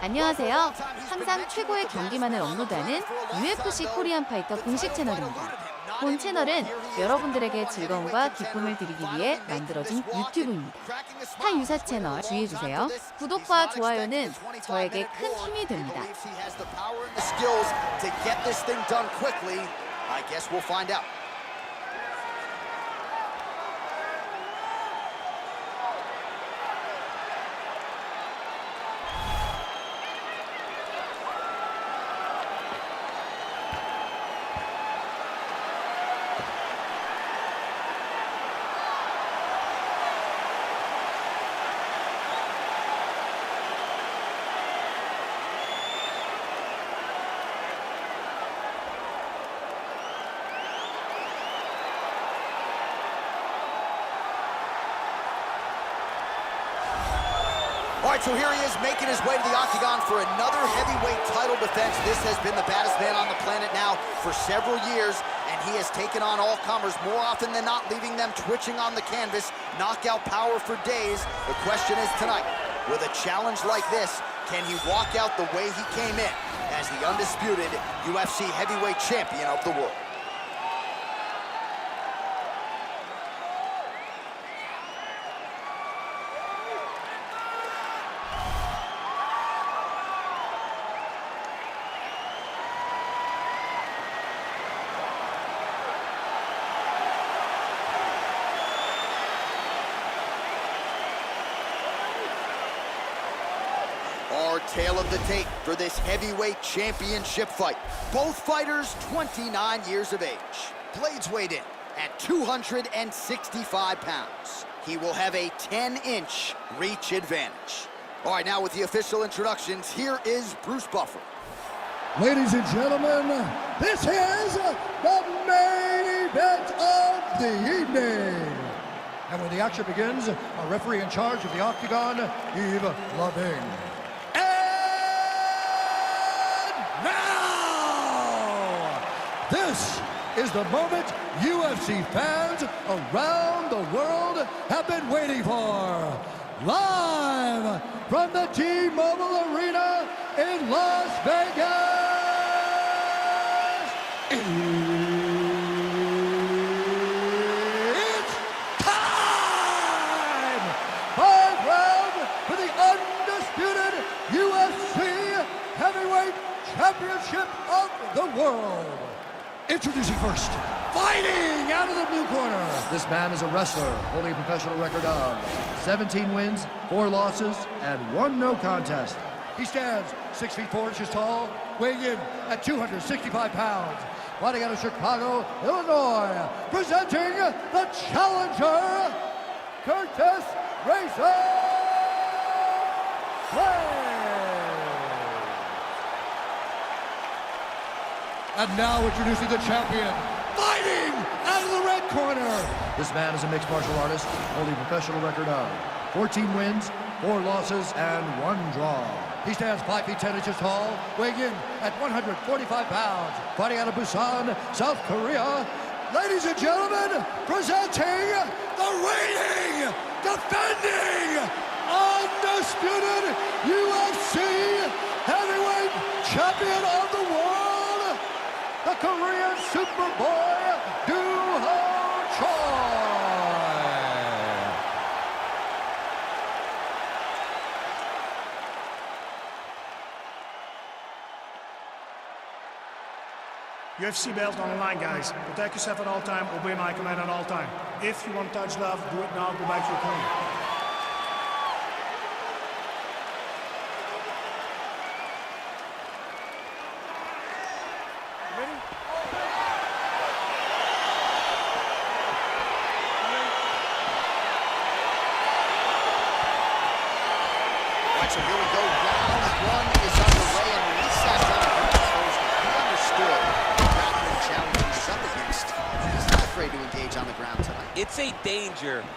안녕하세요. 항상 최고의 경기만을 업로드하는 UFC 코리안파이터 공식 채널입니다. 본 채널은 여러분들에게 즐거움과 기쁨을 드리기 위해 만들어진 유튜브입니다. 스타 유사 채널 주의해주세요. 구독과 좋아요는 저에게 큰 힘이 됩니다. All right, so here he is making his way to the octagon for another heavyweight title defense. This has been the baddest man on the planet now for several years, and he has taken on all comers more often than not, leaving them twitching on the canvas. Knockout power for days. The question is tonight, with a challenge like this, can he walk out the way he came in as the undisputed UFC heavyweight champion of the world? Our tale of the tape for this heavyweight championship fight. Both fighters 29 years of age. Blades weighed in at 265 pounds. He will have a 10-inch reach advantage. All right, now with the official introductions, here is Bruce Buffer. Ladies and gentlemen, this is the main event of the evening. And when the action begins, our referee in charge of the octagon, Yves Loving. This is the moment UFC fans around the world have been waiting for. Live from the T-Mobile Arena in Las Vegas. It's time! 5 rounds for the undisputed UFC Heavyweight Championship of the world. Introducing first, fighting out of the blue corner. This man is a wrestler, holding a professional record of 17 wins, 4 losses, and 1 no contest. He stands 6 feet 4 inches tall, weighing in at 265 pounds. Fighting out of Chicago, Illinois, presenting the challenger, Curtis Racer Blade. And now introducing the champion, fighting out of the red corner. This man is a mixed martial artist, holding a professional record of 14 wins, 4 losses, and 1 draw. He stands 5 feet 10 inches tall, weighing in at 145 pounds, fighting out of Busan, South Korea. Ladies and gentlemen, presenting the reigning, defending, undisputed UFC heavyweight champion of the world, the Korean Superboy, Doo-Ho Choi. UFC belt on the line, guys. Protect yourself at all time, obey my command at all time. If you want to touch love, do it now, go back to your corner. So here we go, round 1 is underway, and when he sat down against Thursday, he understood the grappling challenge he was up against. He's not afraid to engage on the ground tonight. It's a danger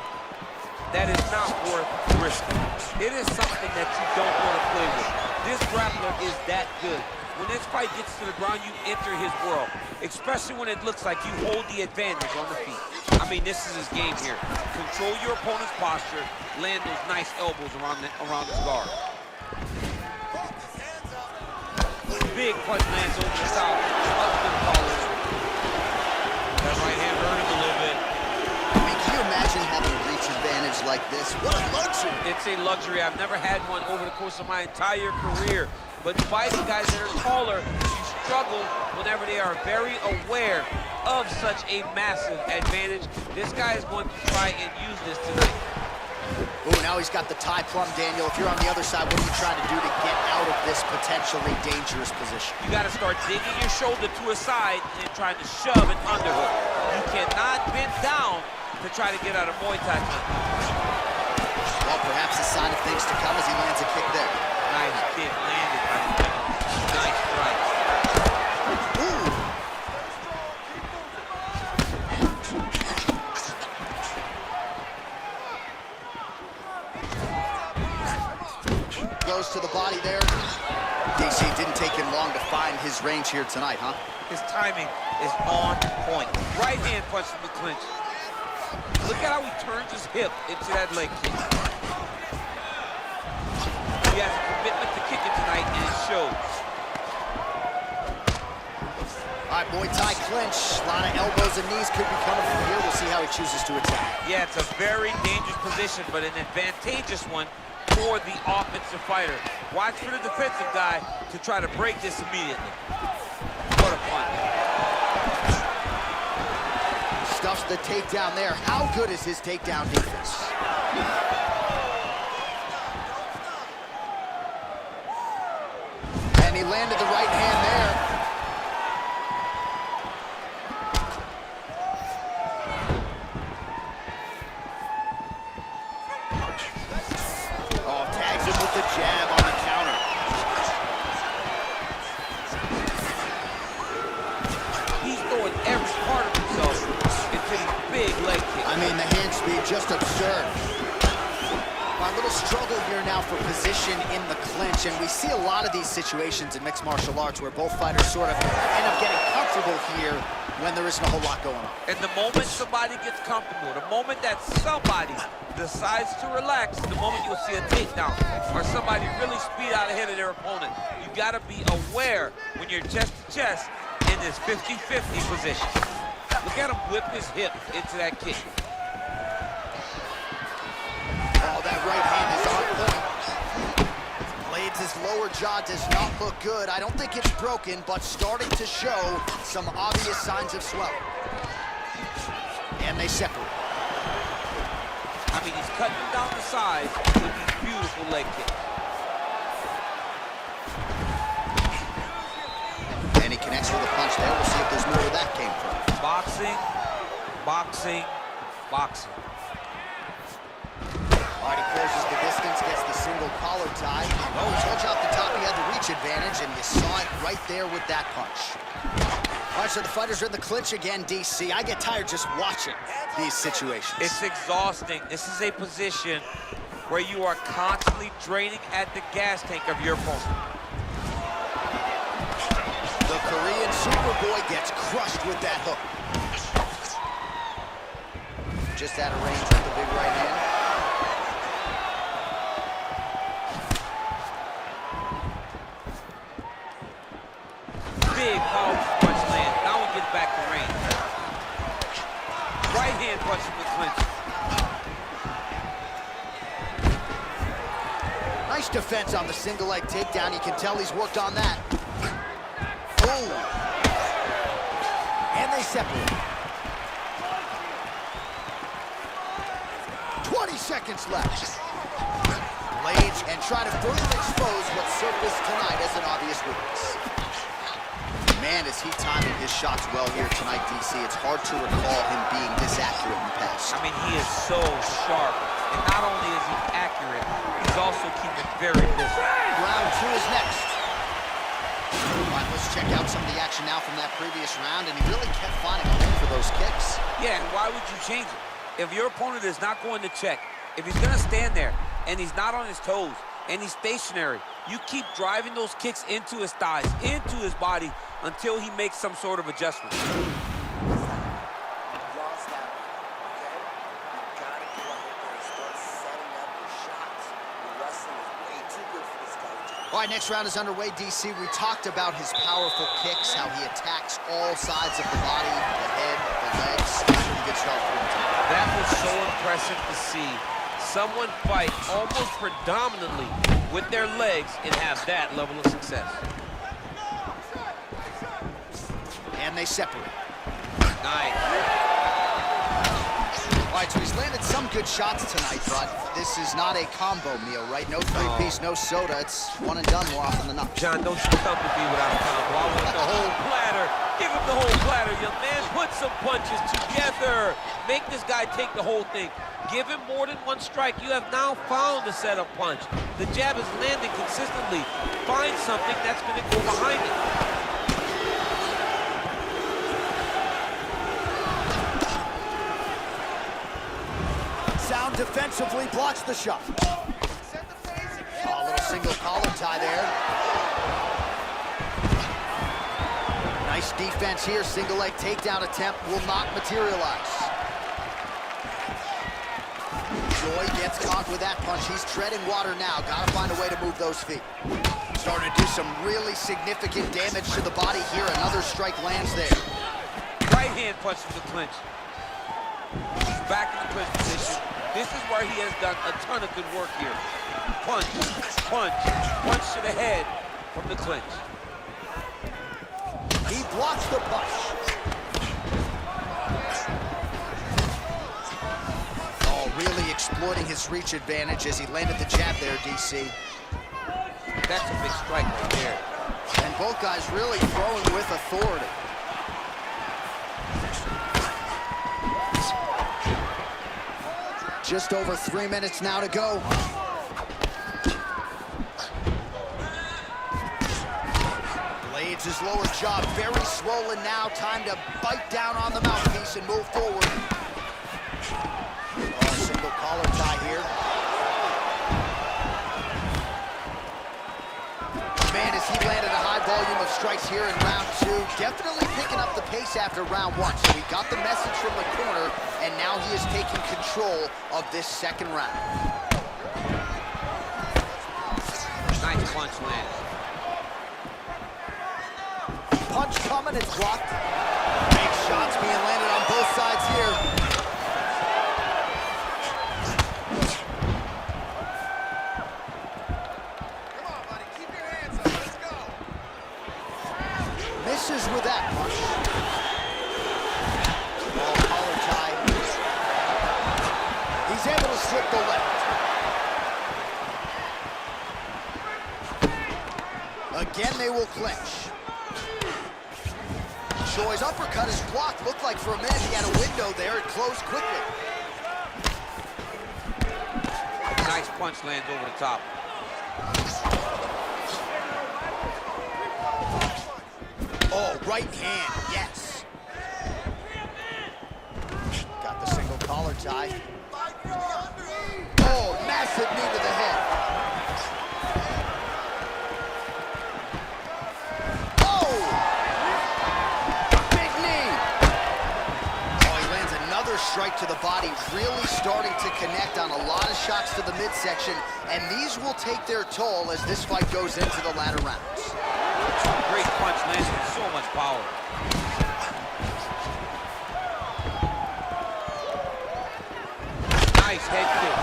that is not worth risking. It is something that you don't want to play with. This grappler is that good. When this fight gets to the ground, you enter his world, especially when it looks like you hold the advantage on the feet. I mean, this is his game here. Control your opponent's posture, land those nice elbows around his guard. Big punch lands over the top. Up the collar. That right hand hurt him a little bit. I mean, can you imagine having a reach advantage like this? What a luxury! It's a luxury. I've never had one over the course of my entire career. But fighting guys that are taller, you struggle whenever they are very aware of such a massive advantage. This guy is going to try and use this tonight. Ooh, now he's got the tie plum, Daniel. If you're on the other side, what are you trying to do to get out of this potentially dangerous position? You got to start digging your shoulder to a side and trying to shove an underhook. You cannot bend down to try to get out of Muay Thai. Well, perhaps a sign of things to come as he lands a kick there. Nice kick landed. Nice strike. Ooh. Goes to the body there. DC didn't take him long to find his range here tonight, huh? His timing is on point. Right hand punch from the clinch. Look at how he turns his hip into that leg kick. He has a commitment to kicking tonight, and it shows. All right, Muay Thai clinch. A lot of elbows and knees could be coming from here. We'll see how he chooses to attack. Yeah, it's a very dangerous position, but an advantageous one for the offensive fighter. Watch for the defensive guy to try to break this immediately. What a punch. Stuffs the takedown there. How good is his takedown defense? And he landed the right hand there. The jab on the counter. He's throwing every part of himself into these big leg kicks. I mean, the hand speed just absurd. A little struggle here now for position in the clinch, and we see a lot of these situations in mixed martial arts where both fighters sort of end up getting comfortable here when there isn't a whole lot going on. And the moment somebody gets comfortable, the moment that somebody decides to relax, the moment you'll see a takedown or somebody really speed out ahead of their opponent. You gotta be aware when you're chest to chest in this 50-50 position. Look at him whip his hip into that kick. Oh, that right hand is on point. Blades' lower jaw does not look good. I don't think it's broken, but starting to show some obvious signs of swelling. And they separate. I mean, he's cutting him down the sides with these beautiful leg kicks. And he connects with a punch there. We'll see if there's more where that came from. Boxing, boxing, boxing. All right, he closes the distance, gets the single collar tie. Oh, he told you off the top he had the reach advantage, and you saw it right there with that punch. All right, so the fighters are in the clinch again, DC. I get tired just watching these situations. It's exhausting. This is a position where you are constantly draining at the gas tank of your opponent. The Korean Superboy gets crushed with that hook. Just out of range with the big right hand. Big powerful punch land. Now we get back to range. Right hand punch from the clinch. Nice defense on the single leg takedown. You can tell he's worked on that. Oh. And they separate. 20 seconds left. Blades and try to further expose what surfaced tonight as an obvious weakness. Man, is he timing his shots well here tonight, DC. It's hard to recall him being this accurate in the past. I mean, he is so sharp. And not only is he accurate, he's also keeping very busy. Round two is next. All right, let's check out some of the action now from that previous round, and he really kept finding a home for those kicks. Yeah, and why would you change it? If your opponent is not going to check, if he's going to stand there and he's not on his toes and he's stationary, you keep driving those kicks into his thighs, into his body, until he makes some sort of adjustment. All right, next round is underway, DC. We talked about his powerful kicks, how he attacks all sides of the body, the head, the legs. Pretty good start for him. That was so impressive to see. Someone fight almost predominantly with their legs and have that level of success. And they separate. Nice. All right, so he's landed some good shots tonight, but this is not a combo meal, right? No three-piece, no soda. It's one and done more often than not. John, don't you come to me without a combo. I want the whole platter. Give him the whole platter, young man. Put some punches together. Make this guy take the whole thing. Give him more than one strike. You have now found the setup punch. The jab is landing consistently. Find something that's going to go behind it. Sound defensively blocks the shot. Oh, a little single collar tie there. Nice defense here. Single leg takedown attempt will not materialize. Joy gets caught with that punch. He's treading water now. Gotta find a way to move those feet. Starting to do some really significant damage to the body here. Another strike lands there. Right hand punch from the clinch. He's back in the clinch position. This is where he has done a ton of good work here. Punch, punch, punch to the head from the clinch. He blocks the punch. Oh, really exploiting his reach advantage as he landed the jab there, DC. That's a big strike right there. And both guys really throwing with authority. Just over 3 minutes now to go. Blades his lower jaw very swollen now. Time to bite down on the mouthpiece and move forward. Oh, single collar tie here. Man, as he landed a high volume of strikes here in round 2, definitely picking up the pace after round 1. So he got the message from the corner, and now he is taking control of this second round. Nice punch lands. Punch coming, it's blocked. Big shots being landed on both sides here. Misses with that punch. Oh, collar tie. He's able to slip the left. Again, they will clinch. Joy's uppercut is blocked. Looked like for a minute he had a window there. It closed quickly. Nice punch lands over the top. Oh, right hand, yes. Got the single collar tie. Oh, massive knee to the head. Oh! Big knee! Oh, he lands another strike to the body, really starting to connect on a lot of shots to the midsection, and these will take their toll as this fight goes into the latter rounds. Great punch lands with so much power. Nice head kick.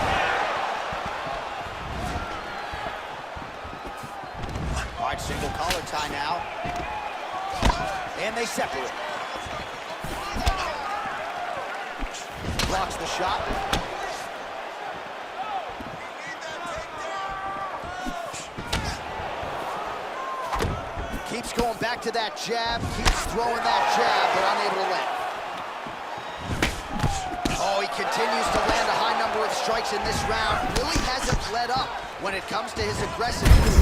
All right, single collar tie now. And they separate. Blocks the shot. Keeps going back to that jab, keeps throwing that jab, but unable to land. Oh, he continues to land a high number of strikes in this round. Really hasn't let up when it comes to his aggressiveness.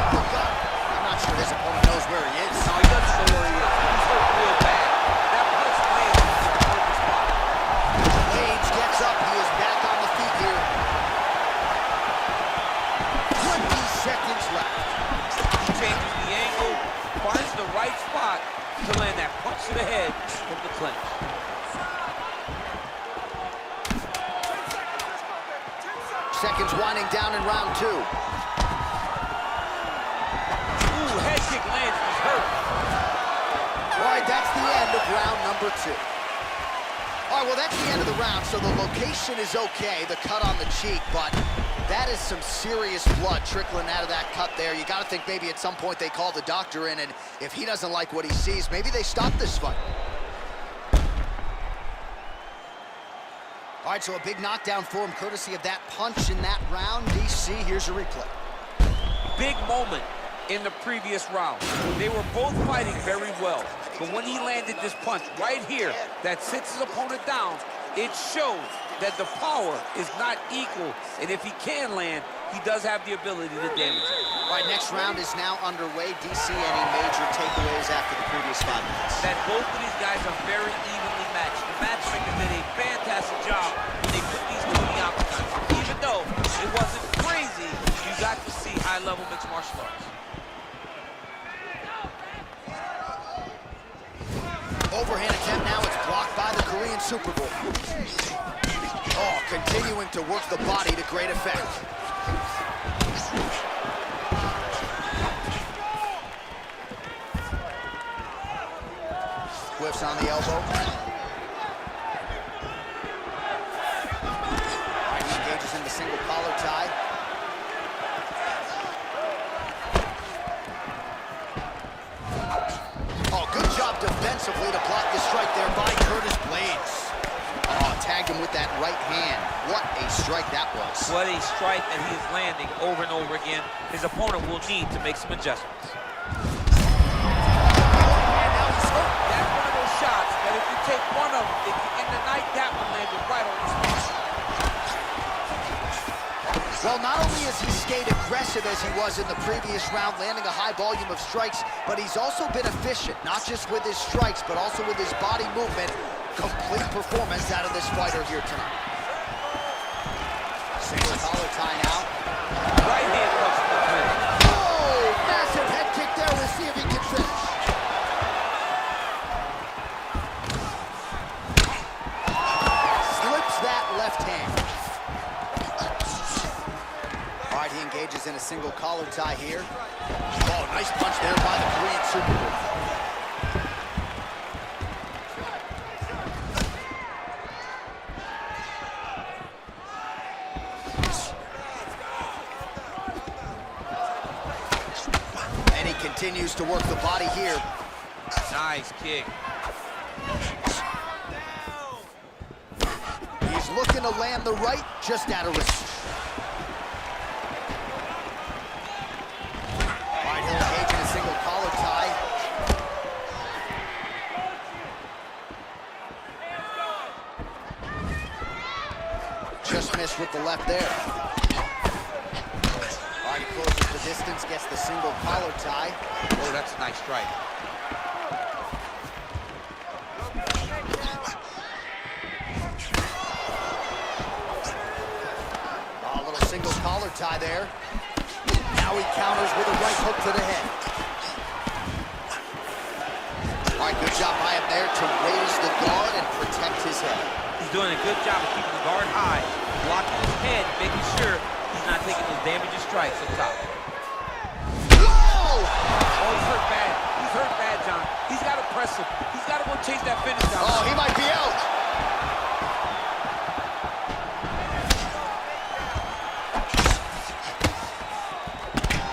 I'm not sure his opponent knows where he is. No, he doesn't know where he is. He's hurt real bad. That punch lands in the perfect spot. Blades gets up, he is back on the feet here. 20 seconds left. Changes the angle, finds the right spot to land that punch to the head from the clinch. Seconds winding down in round 2. right, that's the end of round number 2. All right, well, that's the end of the round, so the location is okay, the cut on the cheek, but that is some serious blood trickling out of that cut there. You got to think maybe at some point they call the doctor in, and if he doesn't like what he sees, maybe they stop this fight. All right, so a big knockdown for him, courtesy of that punch in that round. DC, here's a replay. Big moment in the previous round. They were both fighting very well, but when he landed this punch right here that sits his opponent down, it shows that the power is not equal, and if he can land, he does have the ability to damage it. All right, next round is now underway. DC, any major takeaways after the previous 5 minutes? That both of these guys are very evenly matched. The matchmaker did a fantastic job when they put these two in the octagon. Even though it wasn't crazy, you got to see high-level mixed martial arts. Overhand attempt now, it's blocked by the Korean Super Bowl. Oh, continuing to work the body to great effect. Whiffs on the elbow. Right, he engages in the single collar tie. Oh, good job defensively to block the strike there by Curtis Blades. Oh, tagged him with that right hand. What a strike that was. What a strike that he is landing over and over again. His opponent will need to make some adjustments. And now he's hurt. That's one of those shots that if you take one of them, if you end the night, that one landed right on his face. Well, not only has he stayed aggressive as he was in the previous round, landing a high volume of strikes, but he's also been efficient, not just with his strikes, but also with his body movement. Complete performance out of this fighter here tonight. Single collar tie now. Right hand comes to the finish. Oh, massive head kick there. We'll see if he can finish. Slips that left hand. All right, he engages in a single collar tie here. Oh, nice punch there by the Korean Super Bowl. Continues to work the body here. Nice kick. He's looking to land the right, just out of reach. All right, he'll engage in a single collar tie. Just missed with the left there. He closes the distance, gets the single collar tie. Oh, that's a nice strike. Oh, a little single collar tie there. Now he counters with a right hook to the head. All right, good job by him there to raise the guard and protect his head. He's doing a good job of keeping the guard high, blocking his head, making sure he's not taking those damaging strikes up top. Whoa! Oh, he's hurt bad. He's hurt bad, John. He's got to press him. He's got to go chase that finish down. Oh, he might be out.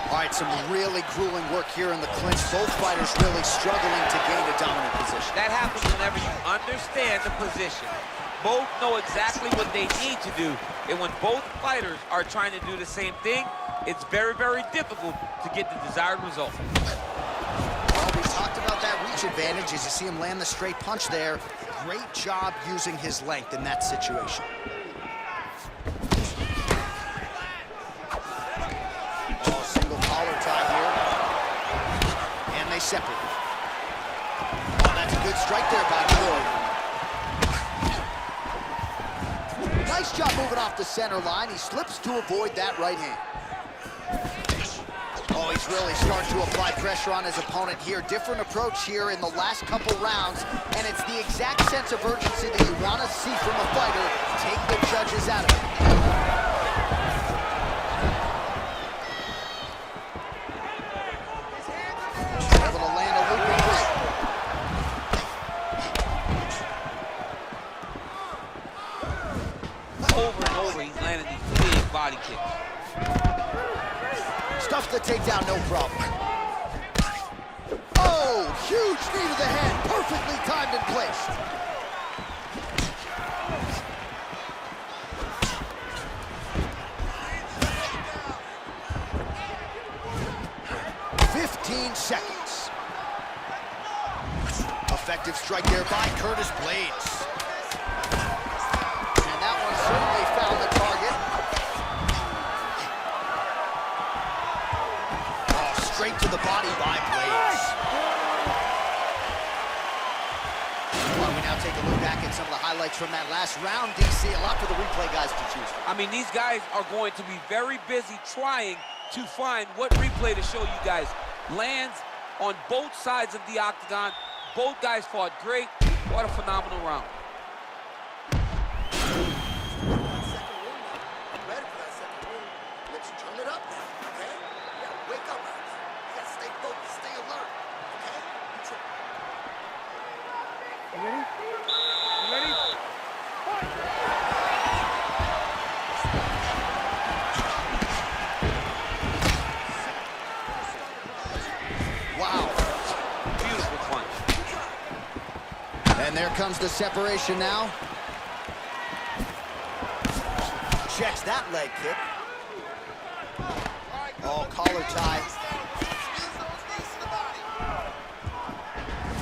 All right, some really grueling work here in the clinch. Both fighters really struggling to gain a dominant position. That happens whenever you understand the position. Both know exactly what they need to do, and when both fighters are trying to do the same thing, it's very, very difficult to get the desired result. Well, we talked about that reach advantage as you see him land the straight punch there. Great job using his length in that situation. Oh, single collar tie here. And they separate. Oh, that's a good strike there by Floyd. Nice job moving off the center line. He slips to avoid that right hand. Oh, he's really starting to apply pressure on his opponent here. Different approach here in the last couple rounds, and it's the exact sense of urgency that you want to see from a fighter. Take the judges out of it. Able to land a looping right. takedown, no problem. Oh, huge knee to the head, perfectly timed and placed. Seconds. Effective strike there by Curtis Blades. And that one certainly found the target. Oh, straight to the body by Blades. Well, we now take a look back at some of the highlights from that last round, DC. A lot for the replay guys to choose from. I mean, these guys are going to be very busy trying to find what replay to show you guys. Lands on both sides of the octagon. Both guys fought great. What a phenomenal round. Ready for that second round. Let's turn it up now, okay? Yeah, wake up, guys. You gotta stay focused, stay alert, okay? You ready? You ready? Wow. Beautiful punch. And there comes the separation now. Checks that leg kick. Oh, collar tie.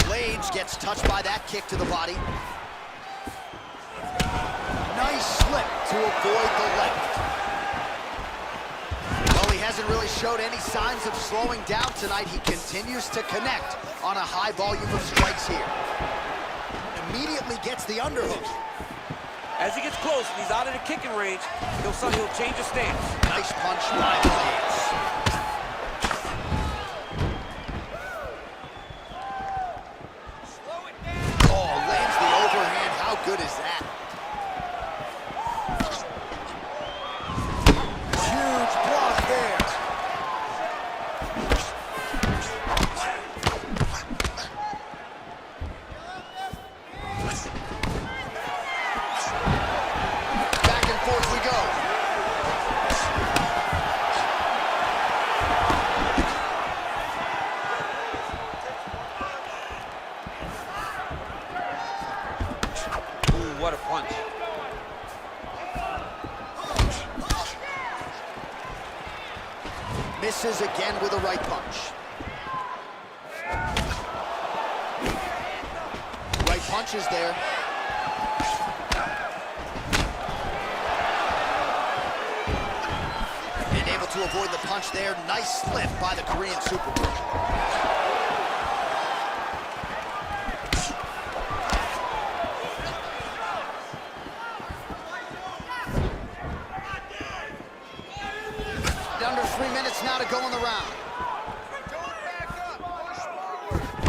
Blades gets touched by that kick to the body. Nice slip to avoid the left. Well, he hasn't really showed any signs of slowing down tonight. He continues to connect on a high volume of strikes here. Immediately gets the underhook. As he gets close and he's out of the kicking range, he'll change his stance. Nice punch by Blades. Oh, lands the overhand. How good is that? Huge block there. Back and forth we go. Ooh, what a punch. Misses again with a right punch. Right punch is there. And able to avoid the punch there. Nice slip by the Korean Superman. Under 3 minutes now to go in the round.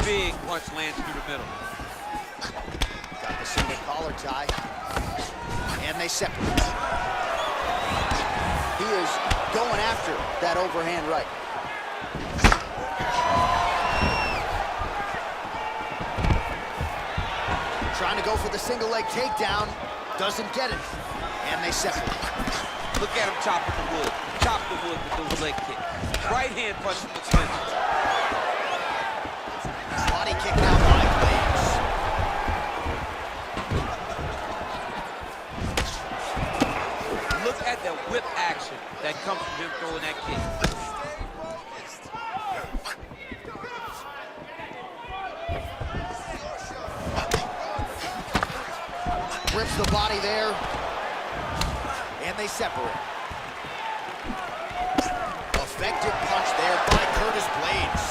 Big punch lands through the middle. Got the single collar tie. And they separate. He is going after that overhand right. Trying to go for the single leg takedown. Doesn't get it. And they separate. Look at him chopping the wood. Chop the wood with those leg kicks. Right hand punch from the clinch. Body kick now by Blades. Look at the whip action that comes from him throwing that kick. Rips the body there. And they separate. Effective punch there by Curtis Blades.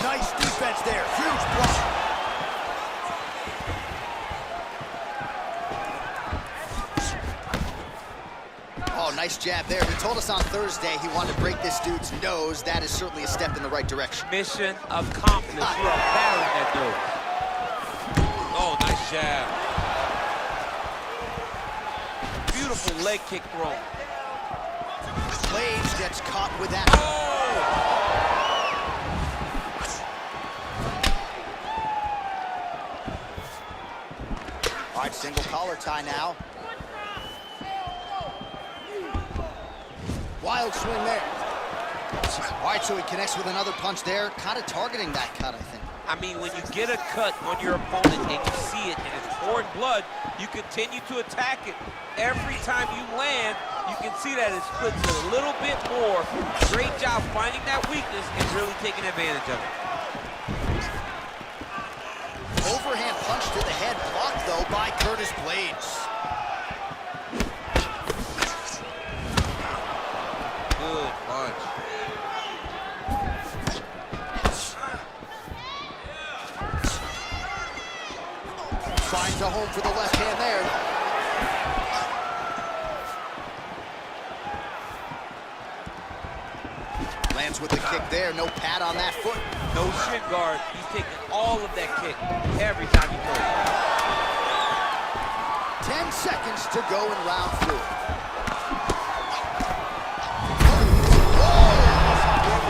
Nice defense there. Huge block. Oh, nice jab there. He told us on Thursday he wanted to break this dude's nose. That is certainly a step in the right direction. Mission accomplished. You are battering that nose. Oh, nice jab. Beautiful leg kick throw. Blades gets caught with that. All right, single collar tie now. Wild swing there. All right, so he connects with another punch there, kind of targeting that cut, I think. I mean, when you get a cut on your opponent and you see it and it's pouring blood, you continue to attack it. Every time you land, you can see that it splits it a little bit more. Great job finding that weakness and really taking advantage of it. Overhand punch to the head, blocked though by Curtis Blades. Good punch. Finds a home for the left hand there. Lands with the kick there, no pad on that foot. No shin guard. He's taking all of that kick every time he throws it. 10 seconds to go in round 4.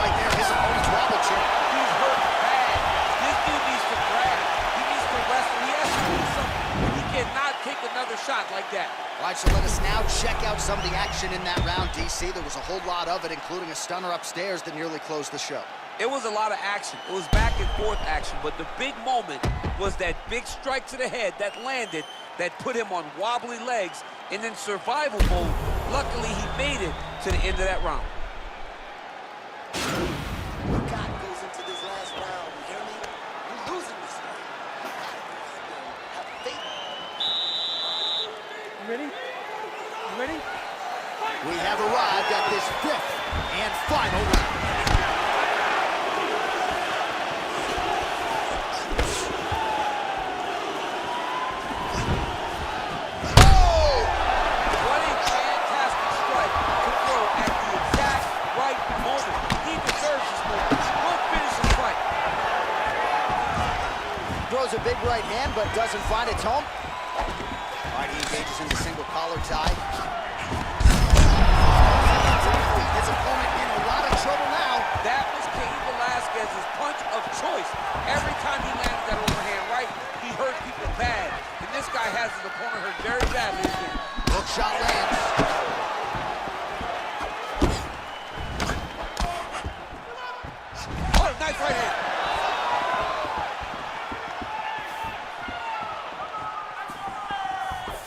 Right there, his opponent's wobble chip. He's hurt bad. This dude needs to grab. He needs to wrestle. He has to do something. He cannot take another shot like that. All right, so let us now check out some of the action in that round, DC. There was a whole lot of it, including a stunner upstairs that nearly closed the show. It was a lot of action. It was back and forth action, but the big moment was that big strike to the head that landed, that put him on wobbly legs, and in survival mode, luckily he made it to the end of that round. God goes into this last round, you hear me? You're losing this round. Have faith. You ready? You ready? We have arrived at this 5th and final round. What a fantastic strike to throw at the exact right moment. He deserves this moment. Go finish his fight. Throws a big right hand, but doesn't find its home. All right, he engages in the single collar tie. His opponent in a lot of trouble now. That was Cain Velasquez's punch of choice. Every time he lands that overhand right, he hurt people bad. And this guy has his opponent hurt very badly again. Hook shot lands. Oh, nice right hand.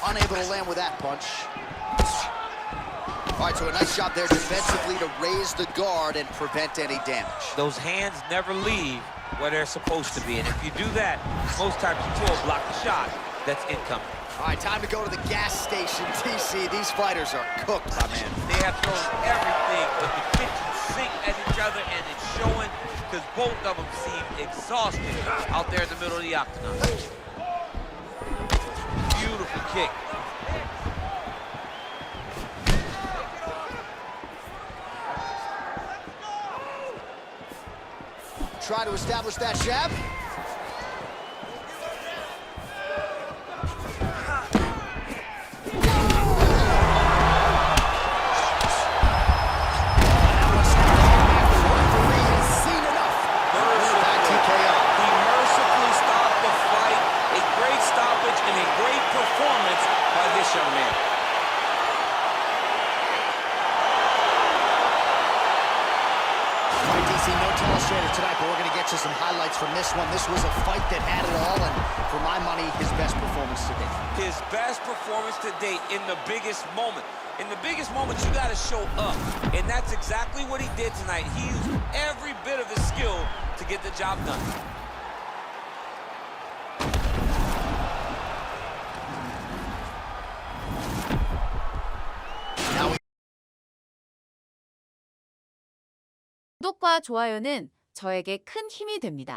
Unable to land with that punch. All right, so a nice job there defensively to raise the guard and prevent any damage. Those hands never leave where they're supposed to be. And if you do that, most times you will block the shot that's incoming. All right, time to go to the gas station, TC. These fighters are cooked, my man. They have thrown everything but the kitchen sink at each other, and it's showing because both of them seem exhausted out there in the middle of the octagon. Beautiful kick. Try to establish that jab. Tonight, but we're going to get you some highlights from this one. This was a fight that had it all, and for my money, his best performance to date. His best performance to date in the biggest moment. In the biggest moment, you got to show up, and that's exactly what he did tonight. He used every bit of his skill to get the job done. 구독과 좋아요는 저에게 큰 힘이 됩니다.